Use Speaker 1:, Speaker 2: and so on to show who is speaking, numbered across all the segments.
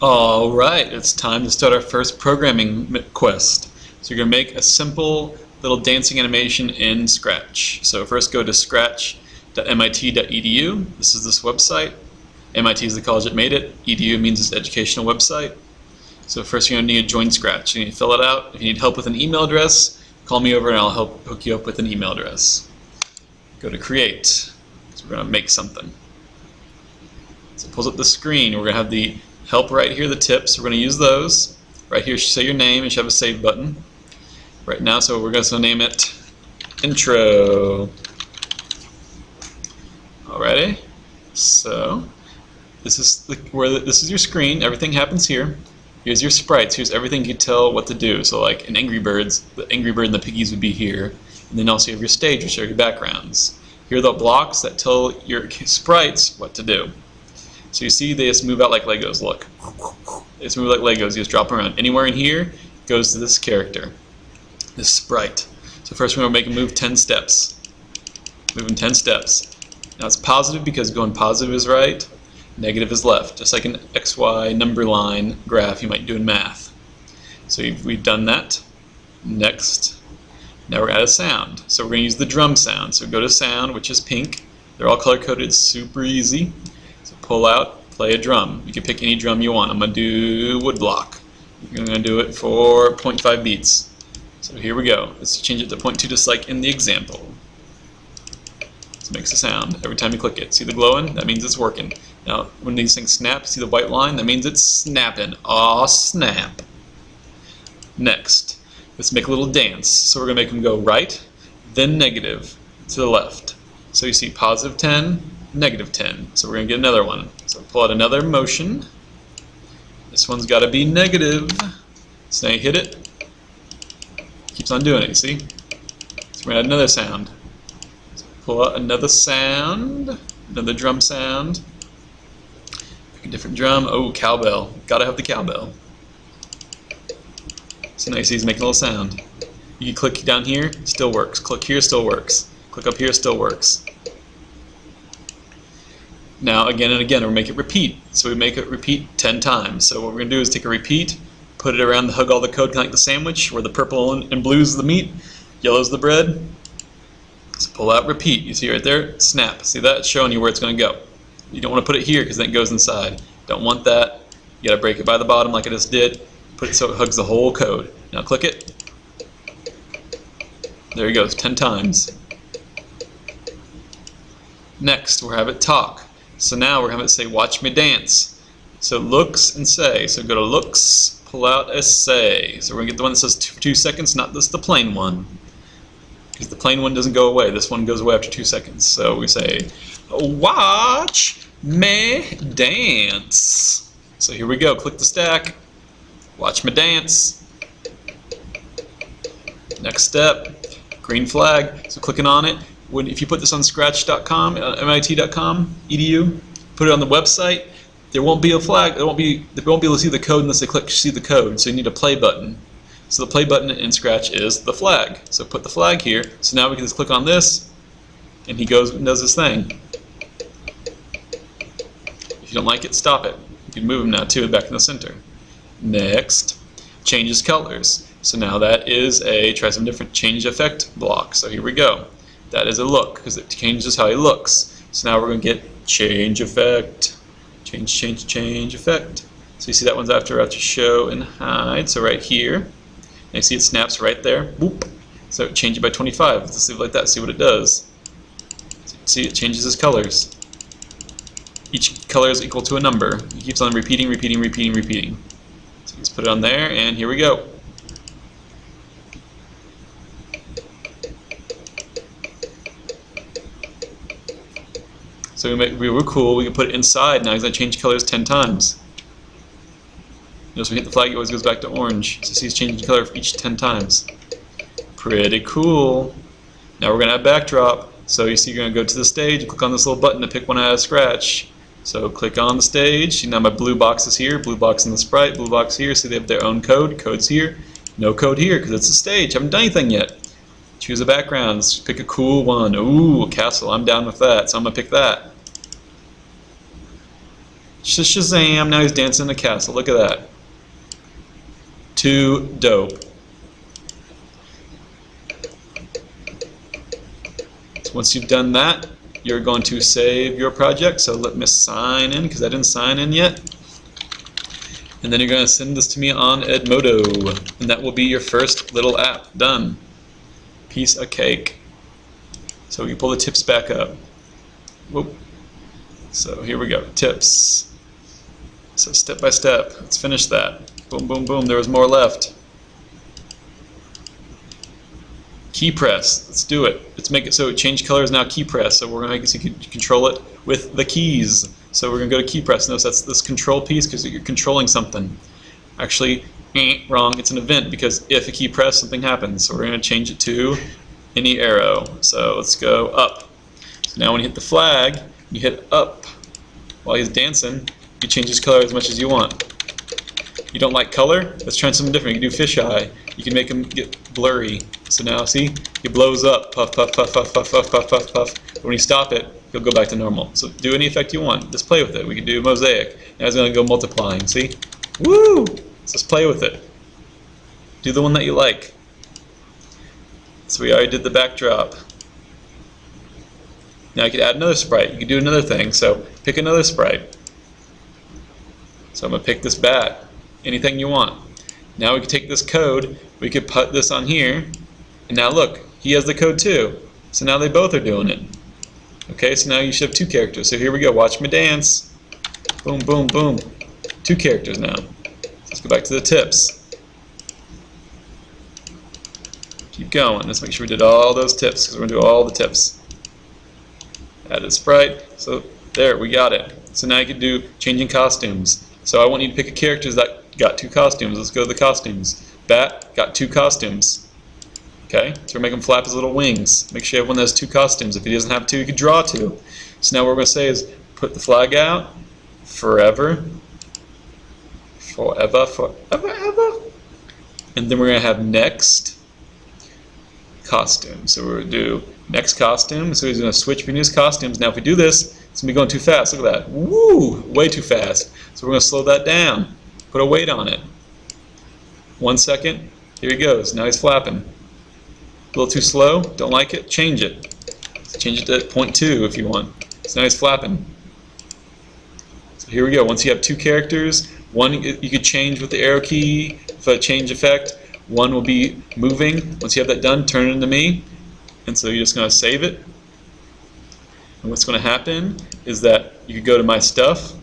Speaker 1: All right, it's time to start our first programming quest. So you're going to make a simple little dancing animation in Scratch. So first go to scratch.mit.edu. This is this website. MIT is the college that made it. EDU means it's an educational website. So first you're going to need to join Scratch. You need to fill it out. If you need help with an email address, call me over and I'll help hook you up with an email address. Go to Create. So we're going to make something. So it pulls up the screen. We're going to have the help right here, the tips. We're going to use those. Right here, say your name. You should have a save button. Right now, so we're going to name it Intro. Alrighty. So this is this is your screen. Everything happens here. Here's your sprites. Here's everything you can tell what to do. So like in Angry Birds, the Angry Bird and the piggies would be here. And then also you have your stage, which are your backgrounds. Here are the blocks that tell your sprites what to do. So you see they just move out like Legos, look. They just move like Legos, you just drop them around. Anywhere in here goes to this character, this sprite. So first we're going to make him move 10 steps. Moving 10 steps. Now it's positive because going positive is right, negative is left. Just like an XY number line graph you might do in math. So we've done that. Next. Now we're going to add a sound. So we're going to use the drum sound. So go to sound, which is pink. They're all color coded, super easy. Pull out, play a drum. You can pick any drum you want. I'm going to do woodblock. I'm going to do it for 0.5 beats. So here we go. Let's change it to 0.2 just like in the example. So it makes a sound every time you click it. See the glowing? That means it's working. Now when these things snap, see the white line? That means it's snapping. Aw, snap. Next, let's make a little dance. So we're going to make them go right, then negative to the left. So you see positive 10, negative 10. So we're going to get another one. So pull out another motion. This one's got to be negative. So now you hit it. Keeps on doing it, you see? So we're going to add another sound. So pull out another sound. Another drum sound. Pick a different drum. Oh, cowbell. Got to have the cowbell. So now you see he's making a little sound. You can click down here, still works. Click here, still works. Click up here, still works. Now again and again, we'll make it repeat. So we make it repeat 10 times. So what we're going to do is take a repeat, put it around the hug all the code, kind of like the sandwich, where the purple and blue is the meat, yellow is the bread. So pull out repeat. You see right there? Snap. See that? It's showing you where it's going to go. You don't want to put it here because then it goes inside. Don't want that. You got to break it by the bottom like I just did. Put it so it hugs the whole code. Now click it. There you go. 10 times. Next, we'll have it talk. So now we're going to say, watch me dance. So looks and say. So go to looks, pull out a say. So we're going to get the one that says 2 seconds, not this the plain one. Because the plain one doesn't go away. This one goes away after 2 seconds. So we say, watch me dance. So here we go. Click the stack. Watch me dance. Next step, green flag. So clicking on it. If you put this on scratch.com, mit.com, edu, put it on the website, there won't be a flag. They won't be able to see the code unless they click see the code. So you need a play button. So the play button in Scratch is the flag. So put the flag here. So now we can just click on this, and he goes and does his thing. If you don't like it, stop it. You can move him now too, back in the center. Next, changes colors. So now that is try some different change effect block. So here we go. That is a look, because it changes how he looks. So now we're going to get change effect. Change effect. So you see that one's after show and hide. So right here. And you see it snaps right there. Boop. So change it by 25. Let's leave it like that, see what it does. See, it changes his colors. Each color is equal to a number. It keeps on repeating. So just put it on there, and here we go. So we were cool, we can put it inside. Now he's going to change colors 10 times. Notice when we hit the flag, it always goes back to orange. So see he's changing color for each 10 times. Pretty cool. Now we're going to add backdrop. So you see you're going to go to the stage, click on this little button to pick one out of Scratch. So click on the stage. See now my blue box is here, blue box in the sprite, blue box here. See they have their own code. Code's here. No code here because it's a stage. I haven't done anything yet. Choose a background. Let's pick a cool one. Ooh, a castle. I'm down with that. So I'm going to pick that. Shazam! Now he's dancing in a castle. Look at that. Too dope. So once you've done that, you're going to save your project. So let me sign in because I didn't sign in yet. And then you're going to send this to me on Edmodo. And that will be your first little app. Done. Piece of cake. So we can pull the tips back up. Whoop. So here we go. Tips. So step by step. Let's finish that. Boom, boom, boom. There was more left. Key press. Let's do it. Let's make it so change color is now key press. So we're going to make it so you can control it with the keys. So we're going to go to key press. Notice that's this control piece because you're controlling something. Actually, wrong. It's an event because if a key press, something happens. So we're going to change it to any arrow. So let's go up. So now when you hit the flag, you hit up. While he's dancing, you change his color as much as you want. You don't like color? Let's try something different. You can do fisheye. You can make him get blurry. So now, see? He blows up. Puff, puff, puff, puff, puff, puff, puff, puff, puff. But when you stop it, he'll go back to normal. So do any effect you want. Just play with it. We can do mosaic. Now it's going to go multiplying. See? Woo! So just play with it. Do the one that you like. So we already did the backdrop. Now you could add another sprite. You could do another thing. So pick another sprite. So I'm going to pick this bat. Anything you want. Now we can take this code, we could put this on here, and now look, he has the code too. So now they both are doing it. Okay, so now you should have two characters. So here we go, watch me dance. Boom, boom, boom. Two characters now. Let's go back to the tips. Keep going. Let's make sure we did all those tips, because we're going to do all the tips. Add a sprite. So there, we got it. So now you can do changing costumes. So I want you to pick a character that got two costumes. Let's go to the costumes. Bat got two costumes. Okay, so we're making him flap his little wings. Make sure you have one that has two costumes. If he doesn't have two, you could draw two. So now what we're going to say is put the flag out. Forever. Forever, forever, ever. And then we're going to have next costume. So we're going to do next costume. So he's going to switch between his costumes. Now if we do this, it's going to be going too fast. Look at that. Woo! Way too fast. So we're going to slow that down. Put a weight on it. 1 second. Here he goes. Now he's flapping. A little too slow. Don't like it? Change it. Change it to 0.2 if you want. So now he's flapping. So here we go. Once you have two characters, one you could change with the arrow key for a change effect. One will be moving. Once you have that done, turn it into me. And so you're just going to save it. And what's going to happen is that you could go to my stuff.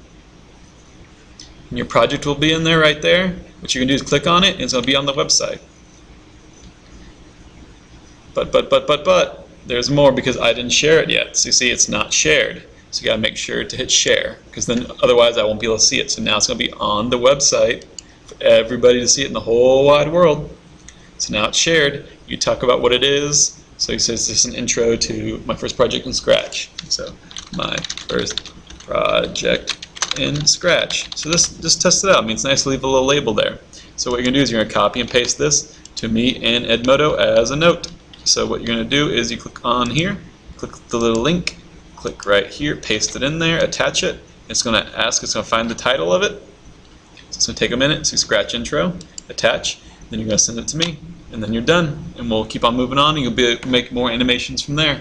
Speaker 1: And your project will be in there right there. What you can do is click on it and it's going to be on the website. But, there's more because I didn't share it yet. So you see it's not shared. So you got to make sure to hit share because then otherwise I won't be able to see it. So now it's going to be on the website for everybody to see it in the whole wide world. So now it's shared. You talk about what it is. So he says this is an intro to my first project in Scratch. So my first project in Scratch. So this just test it out. I mean, it's nice to leave a little label there. So what you're going to do is you're going to copy and paste this to me in Edmodo as a note. So what you're going to do is you click on here, click the little link, click right here, paste it in there, attach it. It's going to ask, it's going to find the title of it. So it's going to take a minute. So Scratch intro, attach, then you're going to send it to me, and then you're done. And we'll keep on moving on, and you'll be able to make more animations from there.